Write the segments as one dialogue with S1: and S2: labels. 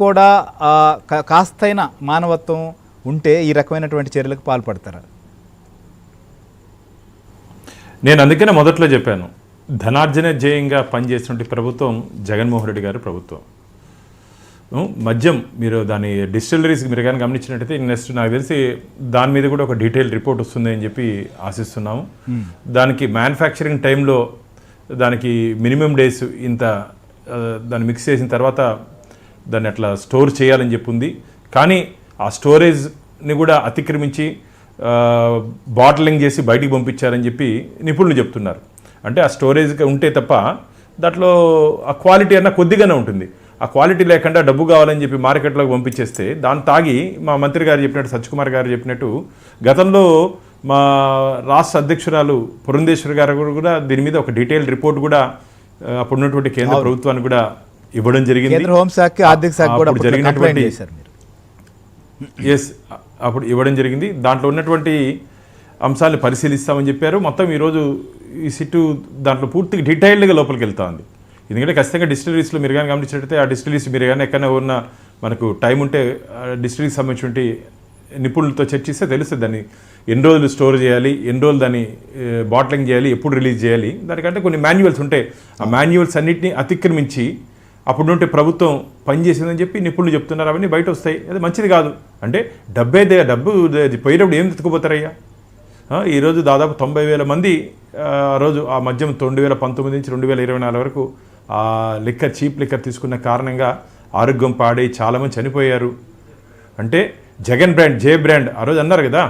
S1: కూడా కాస్తైన మానవత్వం ఉంటే ఈ రకమైనటువంటి చర్యలకు పాల్పడతారా?
S2: నేను అందుకనే మొదట్లో చెప్పాను, ధనార్జన ధ్యేయంగా పనిచేసినటువంటి ప్రభుత్వం జగన్మోహన్ రెడ్డి గారి ప్రభుత్వం. మద్యం మీరు దాని డిస్టిలరీస్కి మీరు కానీ గమనించినట్టయితే నెక్స్ట్ నాకు తెలిసి దాని మీద కూడా ఒక డీటెయిల్ రిపోర్ట్ వస్తుంది అని చెప్పి ఆశిస్తున్నాము. దానికి మ్యానుఫ్యాక్చరింగ్ టైంలో దానికి మినిమం డేస్ ఇంత దాన్ని మిక్స్ చేసిన తర్వాత దాన్ని అట్లా స్టోర్ చేయాలని చెప్పి ఉంది. కానీ ఆ స్టోరేజ్ని కూడా అతిక్రమించి బాటిలింగ్ చేసి బయటికి పంపించారని చెప్పి నిపుణులు చెప్తున్నారు. అంటే ఆ స్టోరేజ్ ఉంటే తప్ప దాంట్లో ఆ క్వాలిటీ అన్న కొద్దిగానే ఉంటుంది. ఆ క్వాలిటీ లేకుండా డబ్బు కావాలని చెప్పి మార్కెట్లోకి పంపించేస్తే దాన్ని తాగి మా మంత్రి గారు చెప్పినట్టు, సత్యకుమార్ గారు చెప్పినట్టు, గతంలో మా రాష్ట్ర అధ్యక్షురాలు పురంధేశ్వరి గారు కూడా దీని మీద ఒక డీటెయిల్డ్ రిపోర్ట్ కూడా అప్పుడున్నటువంటి కేంద్ర ప్రభుత్వానికి కూడా ఇవ్వడం జరిగింది. అప్పుడు ఇవ్వడం జరిగింది. దాంట్లో ఉన్నటువంటి అంశాలను పరిశీలిస్తామని చెప్పారు. మొత్తం ఈరోజు ఈ సిట్టు దాంట్లో పూర్తిగా డీటెయిల్డ్గా లోపలికి వెళ్తా ఉంది. ఎందుకంటే ఖచ్చితంగా డిస్టిలరీస్లో మీరు కానీ గమనించినట్టయితే ఆ డిస్టిలరీస్ మీరు కానీ ఎక్కడైనా ఉన్న మనకు టైం ఉంటే డిస్టిలరీకి సంబంధించినటువంటి నిపుణులతో చర్చిస్తే తెలుస్తుంది దాన్ని ఎన్ని రోజులు స్టోర్ చేయాలి, ఎన్ని రోజులు దాన్ని బాటిలింగ్ చేయాలి, ఎప్పుడు రిలీజ్ చేయాలి. దానికంటే కొన్ని మాన్యువల్స్ ఉంటాయి. ఆ మాన్యువల్స్ అన్నింటినీ అతిక్రమించి అప్పుడుంటే ప్రభుత్వం పనిచేసిందని చెప్పి నిపుణులు చెప్తున్నారు. అవన్నీ బయట వస్తాయి. అది మంచిది కాదు. అంటే డబ్బు పోయినప్పుడు ఏం తెచ్చుకుపోతారయ్యా? ఈరోజు దాదాపు 90,000 మంది ఆ రోజు ఆ మద్యం 2019 నుంచి 2024 వరకు ఆ లిక్కర్, చీప్ లిక్కర్ తీసుకున్న కారణంగా ఆరోగ్యం పాడై చాలామంది చనిపోయారు. అంటే జగన్ బ్రాండ్, జే బ్రాండ్ ఆ రోజు అన్నారు కదా,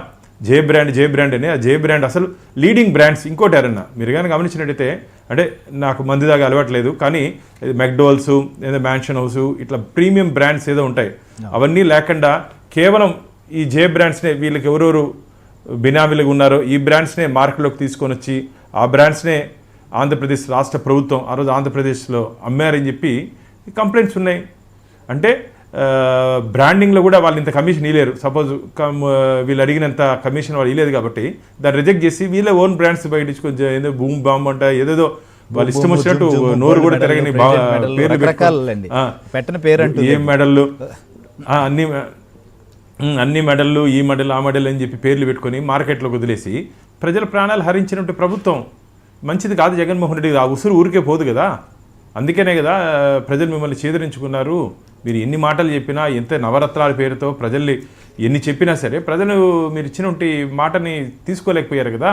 S2: జే బ్రాండ్ అని. ఆ జే బ్రాండ్ అసలు లీడింగ్ బ్రాండ్స్. ఇంకోటి ఎవరన్నా మీరు కానీ గమనించినట్టయితే, అంటే నాకు మంది దాకా అలవాట్లేదు కానీ మెక్డోవల్స్ లేదా మ్యాన్షన్ హౌస్ ఇట్లా ప్రీమియం బ్రాండ్స్ ఏదో ఉంటాయి, అవన్నీ లేకుండా కేవలం ఈ జే బ్రాండ్స్నే వీళ్ళకి ఎవరెవరు బినామీలుగా ఉన్నారో ఈ బ్రాండ్స్నే మార్కెట్లోకి తీసుకొని వచ్చి ఆ బ్రాండ్స్నే ఆంధ్రప్రదేశ్ రాష్ట్ర ప్రభుత్వం ఆ రోజు ఆంధ్రప్రదేశ్లో అమ్మారని చెప్పి కంప్లైంట్స్ ఉన్నాయి. అంటే బ్రాండింగ్లో కూడా వాళ్ళు ఇంత కమిషన్ ఇవ్వలేరు. సపోజ్ వీళ్ళు అడిగినంత కమిషన్ వాళ్ళు ఇవ్వలేదు కాబట్టి దాన్ని రిజెక్ట్ చేసి వీళ్ళ ఓన్ బ్రాండ్స్ బయటించుకొని ఏదో బూమ్ బాంబ్ అంట ఏదేదో వాళ్ళు ఇష్టం వచ్చినట్టు నోరు కూడా తిరగని పేర్లు, ఏం మెడల్లు, అన్ని మెడల్లు, ఈ మెడల్ ఆ మెడల్ అని చెప్పి పేర్లు పెట్టుకొని మార్కెట్లోకి వదిలేసి ప్రజల ప్రాణాలు హరించినట్టు ప్రభుత్వం మంచిది కాదు. జగన్మోహన్ రెడ్డి ఆ ఉసురు ఊరికే పోదు కదా. అందుకనే కదా ప్రజలు మిమ్మల్ని చేదరించుకున్నారు. మీరు ఎన్ని మాటలు చెప్పినా, ఎంత నవరత్నాల పేరుతో ప్రజల్ని ఎన్ని చెప్పినా సరే ప్రజలు మీరు ఇచ్చినటువంటి మాటని తీసుకోలేకపోయారు కదా.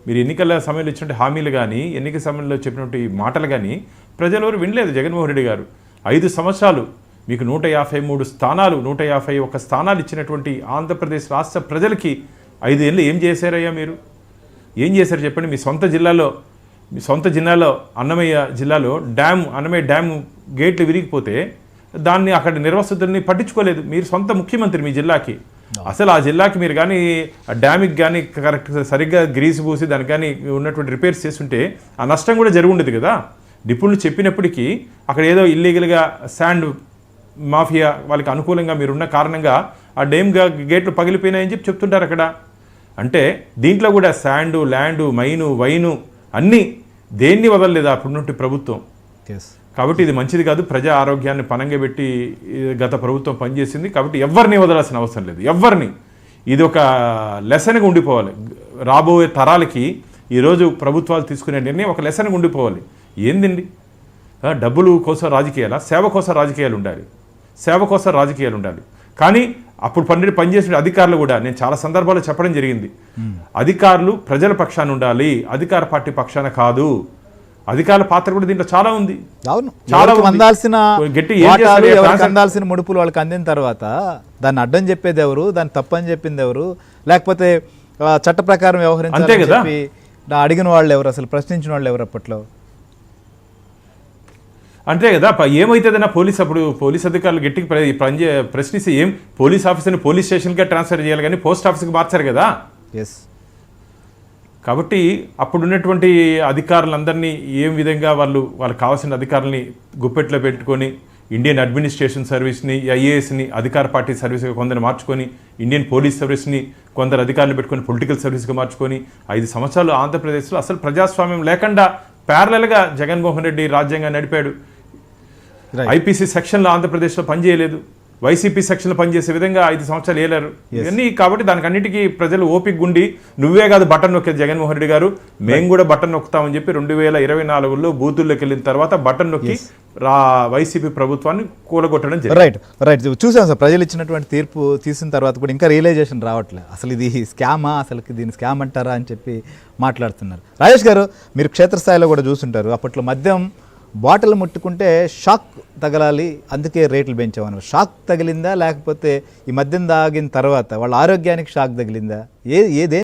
S2: మీరు ఎన్నికల సమయంలో ఇచ్చినటువంటి హామీలు కానీ, ఎన్నికల సమయంలో చెప్పినటువంటి మాటలు కానీ ప్రజలు ఎవరు వినలేదు. జగన్మోహన్ రెడ్డి గారు 5 సంవత్సరాలు మీకు 153 స్థానాలు, 151 స్థానాలు ఇచ్చినటువంటి ఆంధ్రప్రదేశ్ రాష్ట్ర ప్రజలకి 5 ఏళ్ళు ఏం చేశారయ్యా? మీరు ఏం చేశారు చెప్పండి. మీ సొంత జిల్లాలో అన్నమయ్య జిల్లాలో అన్నమయ్య డ్యామ్ గేట్లు విరిగిపోతే దాన్ని అక్కడ నిర్వసితుల్ని పట్టించుకోలేదు. మీరు సొంత ముఖ్యమంత్రి మీ జిల్లాకి. అసలు ఆ జిల్లాకి మీరు కానీ ఆ డ్యామ్కి కానీ కరెక్ట్ సరిగ్గా గ్రీస్ పూసి దానికి కానీ ఉన్నటువంటి రిపేర్స్ చేస్తుంటే ఆ నష్టం కూడా జరిగి ఉండేది కదా. నిపుణులు చెప్పినప్పటికీ అక్కడ ఏదో ఇల్లీగల్గా శాండ్ మాఫియా వాళ్ళకి అనుకూలంగా మీరున్న కారణంగా ఆ డ్యామ్ గేట్లు పగిలిపోయినాయని చెప్పి చెప్తుంటారు అక్కడ. అంటే దీంట్లో కూడా శాండు, ల్యాండు, మైను, వైను అన్నీ దేన్ని వదలలేదు అప్పుడున్నట్టు ప్రభుత్వం. కాబట్టి ఇది మంచిది కాదు. ప్రజా ఆరోగ్యాన్ని పనంగా పెట్టి గత ప్రభుత్వం పనిచేసింది. కాబట్టి ఎవరిని వదలాల్సిన అవసరం లేదు. ఎవరిని ఇది ఒక లెసన్గా ఉండిపోవాలి. రాబోయే తరాలకి ఈరోజు ప్రభుత్వాలు తీసుకునే నిర్ణయం ఒక లెసన్గా ఉండిపోవాలి. ఏందండి డబ్బులు కోసం రాజకీయాలా? సేవ కోసం రాజకీయాలు ఉండాలి. సేవ కోసం రాజకీయాలు ఉండాలి. కానీ అప్పుడు పనిచేసిన అధికారులు కూడా నేను చాలా సందర్భాల్లో చెప్పడం జరిగింది. అధికారులు ప్రజల పక్షాన ఉండాలి, అధికార పార్టీ పక్షాన కాదు. అధికారుల పాత్ర కూడా దీంట్లో చాలా ఉంది.
S1: చాలా అందాల్సిన ముడుపులు వాళ్ళకి అందిన తర్వాత దాన్ని అడ్డం చెప్పేది ఎవరు, దాన్ని తప్పని చెప్పింది ఎవరు, లేకపోతే చట్ట ప్రకారం వ్యవహరించాలి చెప్పి అడిగిన వాళ్ళు ఎవరు, అసలు ప్రశ్నించిన వాళ్ళు ఎవరు అప్పట్లో?
S2: అంతే కదా. ఏమవుతుందన్నా పోలీస్ అధికారులు గట్టికి ప్రశ్నిస్తే ఏం పోలీస్ ఆఫీసర్ని పోలీస్ స్టేషన్గా ట్రాన్స్ఫర్ చేయాలి కానీ పోస్ట్ ఆఫీస్కి మార్చారు కదా. కాబట్టి అప్పుడున్నటువంటి అధికారులందరినీ ఏం విధంగా వాళ్ళకి కావాల్సిన అధికారులని గుప్పెట్లో పెట్టుకొని ఇండియన్ అడ్మినిస్ట్రేషన్ సర్వీస్ని, ఐఏఎస్ని అధికార పార్టీ సర్వీస్గా కొందరు మార్చుకొని, ఇండియన్ పోలీస్ సర్వీస్ని కొందరు అధికారులు పెట్టుకొని పొలిటికల్ సర్వీస్గా మార్చుకొని 5 సంవత్సరాలు ఆంధ్రప్రదేశ్లో అసలు ప్రజాస్వామ్యం లేకుండా ప్యారలల్గా జగన్మోహన్ రెడ్డి రాజ్యాంగాన్ని నడిపాడు. ఐపీసీ సెక్షన్లో ఆంధ్రప్రదేశ్లో పనిచేయలేదు, వైసీపీ సెక్షన్లో పనిచేసే విధంగా 5 సంవత్సరాలు వేయలేరు ఇవన్నీ. కాబట్టి దానికి అన్నిటికీ ప్రజలు ఓపిక గుండి నువ్వే కాదు బటన్ నొక్కేది జగన్మోహన్ రెడ్డి గారు, మేము కూడా బటన్ నొక్కుతామని చెప్పి 2024లో బూతుల్లోకి వెళ్ళిన తర్వాత బటన్ నొక్కి వైసీపీ ప్రభుత్వాన్ని కూలగొట్టడం జరిగింది.
S1: రైట్ చూసాం సార్. ప్రజలు ఇచ్చినటువంటి తీర్పు తీసిన తర్వాత కూడా ఇంకా రియలైజేషన్ రావట్లేదు. అసలు ఇది స్కామా, అసలు దీన్ని స్కామ్ అంటారా అని చెప్పి మాట్లాడుతున్నారు. రాజేష్ గారు, మీరు క్షేత్రస్థాయిలో కూడా చూస్తుంటారు. అప్పట్లో మద్యం బాటిల్ ముట్టుకుంటే షాక్ తగలాలి, అందుకే రేట్లు పెంచామన్నారు. షాక్ తగిలిందా, లేకపోతే ఈ మద్యం తాగిన తర్వాత వాళ్ళ ఆరోగ్యానికి షాక్ తగిలిందా? ఏదే